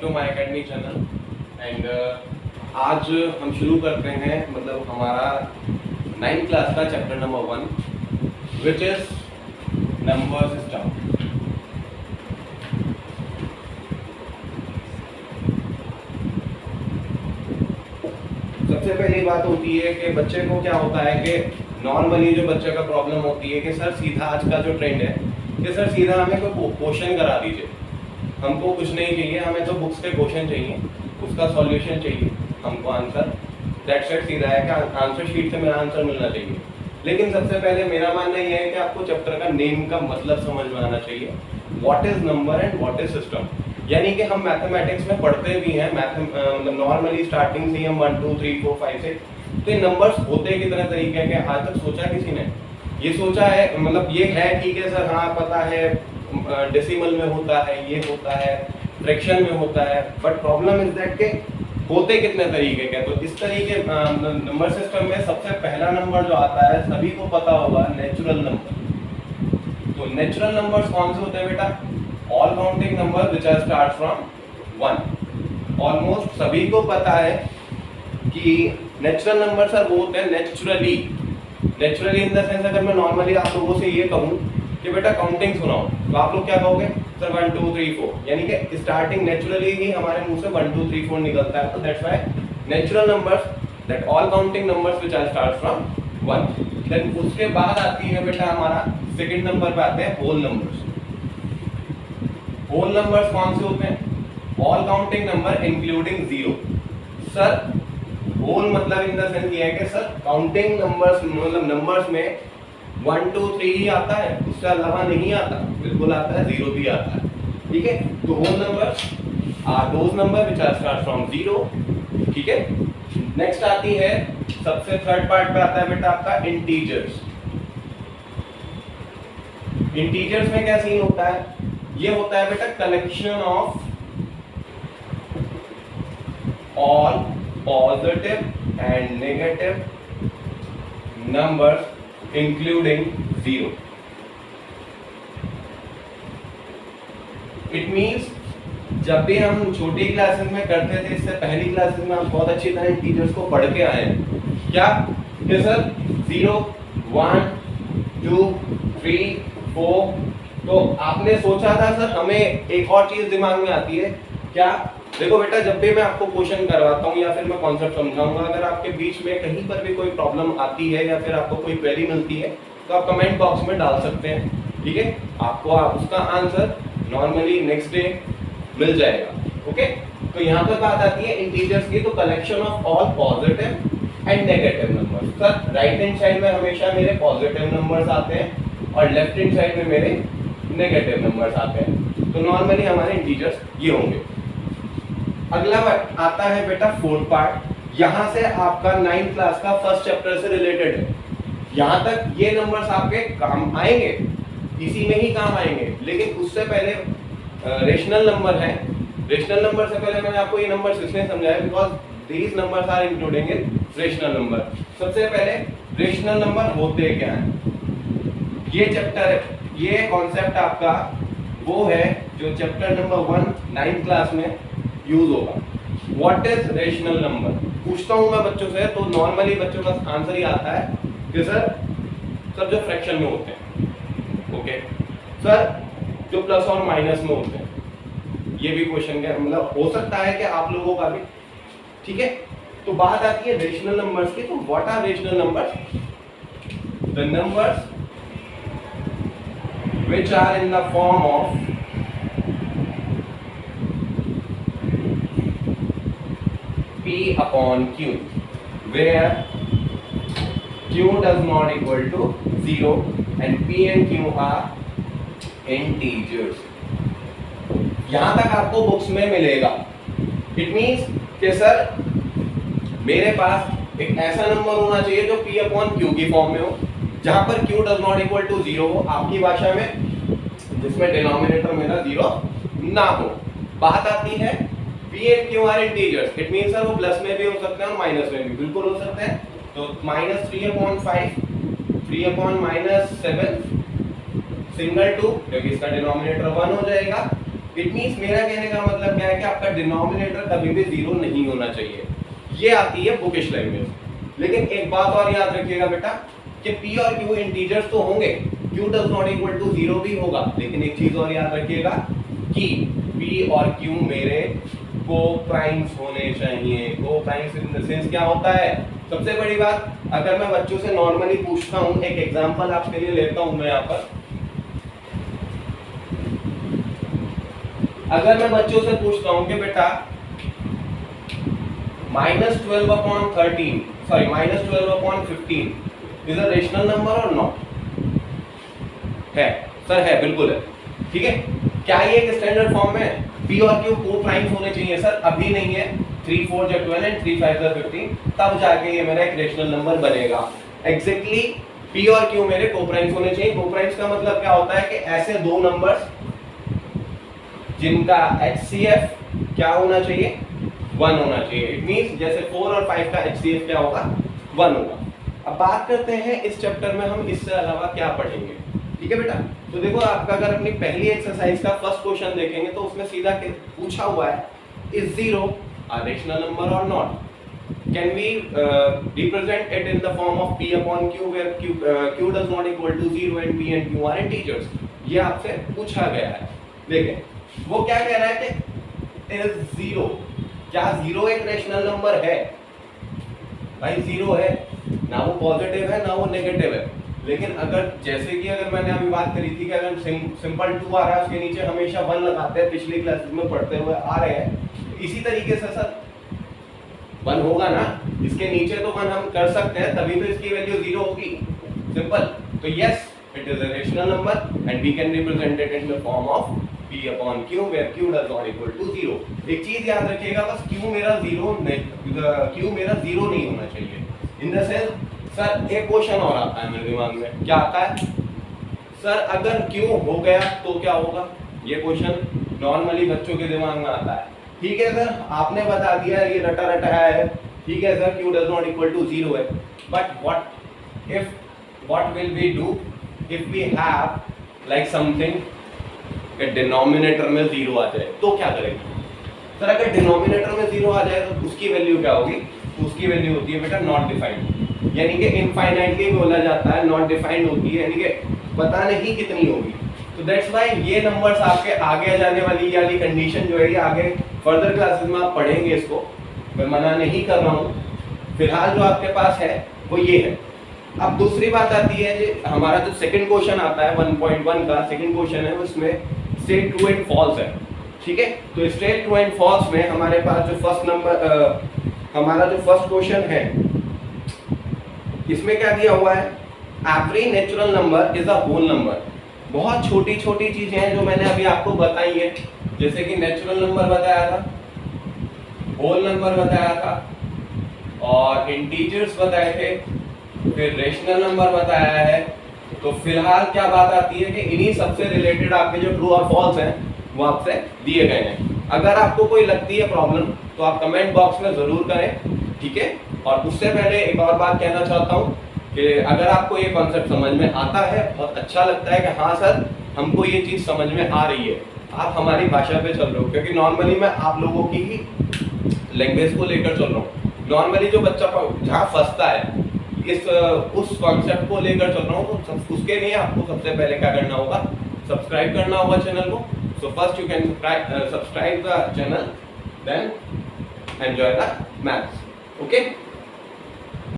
To my academy channel. And आज हम शुरू करते हैं मतलब हमारा 9th क्लास का chapter number 1 which is number system. सबसे पहली बात होती है कि बच्चे को क्या होता है कि नॉर्मली जो बच्चे का प्रॉब्लम होती है कि सर सीधा आज का जो ट्रेंड है कि सर सीधा हमें कोई क्वेश्चन करा दीजिए, हमको कुछ नहीं चाहिए, हमें तो बुक्स के क्वेश्चन चाहिए, उसका सॉल्यूशन चाहिए, हमको आंसर दैट्स इट। सीधा है कि आंसर शीट से मेरा आंसर मिलना चाहिए। लेकिन सबसे पहले मेरा मानना यह है कि आपको चैप्टर का नेम का मतलब समझ में आना चाहिए। What is number and what is system. यानी कि हम मैथमेटिक्स में पढ़ते भी हैं, मतलब नॉर्मली स्टार्टिंग से हम 1 2 3 4 5 6 तो ये नंबर्स होते कितने तरीके के आज तक सोचा किसी ने? ये सोचा है मतलब ये है ठीक है सर, हाँ पता है डेसिमल में होता है, ये होता है, फ्रैक्शन में होता है, बट प्रॉब्लम इज दैट के होते कितने तरीके के। तो इस तरीके नंबर सिस्टम में सबसे पहला नंबर जो आता है सभी को पता होगा, नेचुरल नंबर। तो नेचुरल नंबर्स कौन से होते हैं बेटा? All counting number which are start from 1। Almost सभी को पता है कि नेचुरल नंबर सर वो होते हैं नेचुरली इन द सेंस अगर मैं नॉर्मली आप लोगों से ये कहूँ कि बेटा काउंटिंग सुनाओ तो आप लोग क्या कहोगे? सर 1 2 3 4। यानी कि स्टार्टिंग नेचुरली ही हमारे मुंह से 1 2 3 4 निकलता है। तो that's why natural numbers that all counting numbers which are start from 1। Then उसके बाद आती है बेटा हमारा सेकंड नंबर पे आते हैं होल नंबर्स। होल नंबर्स कौन से होते हैं? All counting number including 0। Sir whole मतलब इन द सेंस ये है कि सर काउंटिंग नंबर्स मतलब नंबर्स में 1 2 3 ही आता है, उससे अलावा नहीं आता। बिल्कुल आता है, 0 भी आता है, ठीक है। तो whole numbers are those number which are start from 0, ठीक है। नेक्स्ट आती है सबसे थर्ड पार्ट पे आता है बेटा आपका इंटीजर्स। इंटीजर्स में क्या सीन होता है? ये होता है बेटा collection of all positive and negative numbers including 0। It means जब भी हम छोटी क्लासेस में करते थे, इससे पहली क्लासेस में हम बहुत अच्छी तरह इंटीजर्स को पढ़ के आए हैं। क्या कि सर 0 1 2 3 4। तो आपने सोचा था सर हमें एक और चीज दिमाग में आती है क्या? देखो बेटा जब भी मैं आपको क्वेश्चन करवाता हूँ या फिर मैं कॉन्सेप्ट समझाऊंगा, अगर आपके बीच में कहीं पर भी कोई प्रॉब्लम आती है या फिर आपको कोई क्वेरी मिलती है तो आप कमेंट बॉक्स में डाल सकते हैं, ठीक है। आपको उसका answer normally next day meal जाएगा, ओके। तो यहाँ पर बात आती है इंटीजर्स की, तो collection of all positive and negative numbers. Sir right hand side में हमेशा मेरे पॉजिटिव नंबर्स आते हैं और लेफ्ट हैंड साइड में मेरे नेगेटिव नंबर्स आते हैं। तो नॉर्मली हमारे इंटीजर्स ये होंगे। अगला आता है बेटा फोर्थ पार्ट। यहां से आपका 9th क्लास का फर्स्ट चैप्टर से रिलेटेड है। यहां तक ये नंबर्स आपके काम आएंगे, इसी में ही काम आएंगे। लेकिन उससे पहले रेशनल नंबर है। रेशनल नंबर से पहले मैंने आपको ये नंबर्स इसलिए समझाया because these numbers are including in rational number. सबसे पहले रेशनल नंबर होते क्या हैं? ये चैप्टर ये कॉन्सेप्ट आपका वो है जो चैप्टर नंबर 1 9th क्लास में यूज होगा। व्हाट इज रेशनल नंबर पूछता हूं मैं बच्चों से, तो नॉर्मली बच्चों का आंसर ही आता है कि सर जो फ्रैक्शन में होते हैं, ओके सर जो प्लस और माइनस में होते हैं। ये भी क्वेश्चन का मतलब हो सकता है कि आप लोगों का भी, ठीक है। तो बात आती है रेशनल नंबर्स की। तो what are rational numbers? The numbers which are in the form of P upon Q, where Q does not equal to 0 and P and Q are integers। यहां तक आपको बुक्स में मिलेगा। इट मींस कि sir मेरे पास एक ऐसा number होना चाहिए जो P upon Q की फॉर्म में हो, जहां पर Q does not equal to 0 हो आपकी भाषा में, जिसमें डिनोमिनेटर मेरा 0 ना हो। बात आती है P and Q are integers। It means sir वो प्लस में भी हो सकते हैं और माइनस में भी बिल्कुल हो सकते हैं। तो -3/5 3/-7 सिंगल 2 क्योंकि इसका डिनोमिनेटर 1 हो जाएगा इट मीन्स मेरा कहने का मतलब क्या है कि आपका डिनोमिनेटर कभी भी जीरो नहीं होना चाहिए। ये आती है बुकिश लैंग्वेज। लेकिन एक बात और याद रखिएगा बेटा कि p और q इंटीजर्स तो होंगे, q does not equal to zero भी होगा, लेकिन एक चीज और याद रखिएगा कि p और q मेरे को-प्राइम्स होने चाहिए। को-प्राइम्स इन द सेंस क्या होता है? सबसे बड़ी बात, अगर मैं बच्चों से नॉर्मली पूछता हूं, एक एग्जांपल आपके लिए लेता हूं मैं यहाँ पर। अगर मैं बच्चों से पूछता हूं कि बेटा -12/13 sorry -12/15 is a rational number or not? है सर, है, बिल्कुल है। ठीक है, क्या ये एक स्टैंडर्ड फॉर्म में p और q को प्राइम्स होने चाहिए? सर अभी नहीं है। 3 4 जा 12 एंड 3 5 जा 15, तब जाके ये मेरा एक रेशनल नंबर बनेगा। एग्जैक्टली p और q मेरे को प्राइम्स होने चाहिए। को प्राइम्स का मतलब क्या होता है कि ऐसे दो नंबर्स जिनका HCF क्या होना चाहिए? 1 होना चाहिए। इट मींस जैसे 4 और 5 का HCF क्या होगा? 1 होगा। अब बात करते हैं इस चैप्टर में हम इससे अलावा क्या पढ़ेंगे। ठीक है बेटा, तो देखो आपका अगर अपनी पहली एक्सरसाइज का फर्स्ट क्वेश्चन देखेंगे तो उसमें सीधा पूछा हुआ है, is zero a rational number or not? Can we represent it in the form of p upon q where q does not equal to 0 and p and q are integers? ये आपसे पूछा गया है। देखें वो क्या कह रहा है कि इज जीरो, क्या जीरो एक रेशनल नंबर है? भाई जीरो है ना, वो पॉजिटिव है ना वो नेगेटिव है। लेकिन अगर जैसे कि अगर मैंने अभी बात करी थी कि अगर सिंपल 2 आ रहा है उसके नीचे हमेशा 1 लगाते हैं, पिछली क्लासेस में पढ़ते हुए आ रहे हैं, इसी तरीके से सर 1 होगा ना, इसके नीचे तो 1 हम कर सकते हैं, तभी तो इसकी वैल्यू 0 होगी। सिंपल। तो yes, it is a rational number and we can represent it in the form of p upon q where q does not equal to 0। एक चीज याद रखिएगा बस, q मेरा 0 नहीं होना चाहिए। इन द सेंस सर एक क्वेश्चन और आता है मेरे दिमाग में, क्या आता है सर, अगर Q हो गया तो क्या होगा? ये क्वेश्चन नॉर्मली बच्चों के दिमाग में आता है। ठीक है सर, आपने बता दिया ये रटा रटाया है, ठीक है sir, Q does not equal to 0 है, but what will we do if we have like something कि डिनोमिनेटर में 0 आ जाए तो क्या करेंगे? सर अगर डिनोमिनेटर में 0 आ जाए तो उसकी वैल्यू क्या होगी? उसकी वैल्यू होती है बेटा नॉट डिफाइंड, यानी कि इनफाइनाइटली बोला जाता है, नॉट डिफाइंड होती है, यानी कि पता नहीं कितनी होगी। तो दैट्स व्हाई ये नंबर्स आपके आगे जाने वाली वाली कंडीशन जो है ये आगे फर्दर क्लासेस में आप पढ़ेंगे, इसको मैं मना नहीं कर रहा हूँ। फिलहाल जो आपके पास है वो ये है। अब दूसरी बात आती है जो हमारा जो सेकंड क्वेश्चन आता है 1.1 का सेकंड क्वेश्चन है, उसमें स्टेट ट्रू एंड फॉल्स है। ठीक है, तो स्टेट ट्रू एंड फॉल्स में हमारे पास जो हमारा जो फर्स्ट क्वेश्चन है इसमें क्या दिया हुआ है? Every natural number is a whole number. बहुत छोटी छोटी चीजें हैं जो मैंने अभी आपको बताई है, जैसे कि नेचुरल नंबर बताया था, होल नंबर बताया था, और इंटीजर्स बताए थे, फिर रेशनल नंबर बताया है। तो फिलहाल क्या बात आती है कि इन्हीं सबसे रिलेटेड आपके जो ट्रू और फॉल्स हैं वो आपसे दिए गए हैं। अगर आपको कोई लगती है प्रॉब्लम तो आप कमेंट बॉक्स में जरूर करें, ठीक है। और उससे पहले एक और बात कहना चाहता हूँ कि अगर आपको ये कॉन्सेप्ट समझ में आता है, बहुत अच्छा लगता है कि हाँ सर हमको ये चीज़ समझ में आ रही है, आप हमारी भाषा पे चल रहे हो, क्योंकि नॉर्मली मैं आप लोगों की ही लैंग्वेज को लेकर चल रहा हूँ। नॉर्मली जो बच्चा जहाँ फंसता है उस कॉन्सेप्ट को लेकर चल रहा हूँ, तो उसके लिए आपको सबसे पहले क्या करना होगा? सब्सक्राइब करना होगा चैनल को। So first you can subscribe the channel, then enjoy the maths. Okay.